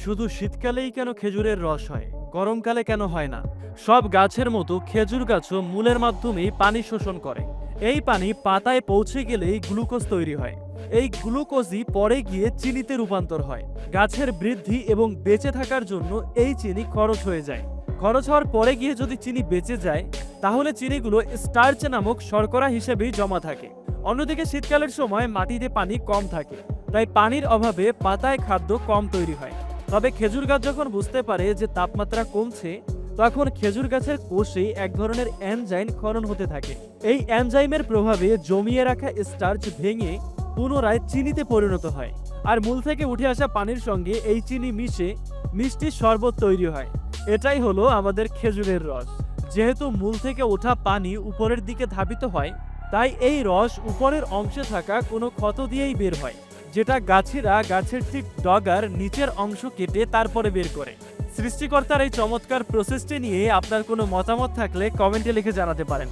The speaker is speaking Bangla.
শুধু শীতকালেই কেন খেজুরের রস হয়, গরমকালে কেন হয় না? সব গাছের মতো খেজুর গাছও মূলের মাধ্যমেই পানি শোষণ করে। এই পানি পাতায় পৌঁছে গেলেই গ্লুকোজ তৈরি হয়। এই গ্লুকোজই পরে গিয়ে চিনিতে রূপান্তর হয়। গাছের বৃদ্ধি এবং বেঁচে থাকার জন্য এই চিনি খরচ হয়ে যায়। খরচ হওয়ার পরে গিয়ে যদি চিনি বেঁচে যায়, তাহলে চিনিগুলো স্টার্চ নামক শর্করা হিসেবেই জমা থাকে। অন্যদিকে শীতকালের সময় মাটিতে পানি কম থাকে, তাই পানির অভাবে পাতায় খাদ্য কম তৈরি হয়। তবে খেজুর গাছ যখন বুঝতে পারে যে তাপমাত্রা কমছে, তখন খেজুর গাছের কোষে এক ধরনের এনজাইম ক্ষরণ হতে থাকে। এই এনজাইমের প্রভাবে জমিয়ে রাখা স্টার্চ ভেঙে পুনরায় চিনিতে পরিণত হয়, আর মূল থেকে উঠে আসা পানির সঙ্গে এই চিনি মিশে মিষ্টি শরবত তৈরি হয়। এটাই হলো আমাদের খেজুরের রস। যেহেতু মূল থেকে ওঠা পানি উপরের দিকে ধাবিত হয়, তাই এই রস উপরের অংশে থাকা কোনো ক্ষত দিয়েই বের হয়, যেটা গাছেরা গাছের ঠিক ডগার নিচের অংশ কেটে তারপরে বের করে। সৃষ্টিকর্তার এই চমৎকার প্রসেসটি নিয়ে আপনার কোনো মতামত থাকলে কমেন্টে লিখে জানাতে পারেন।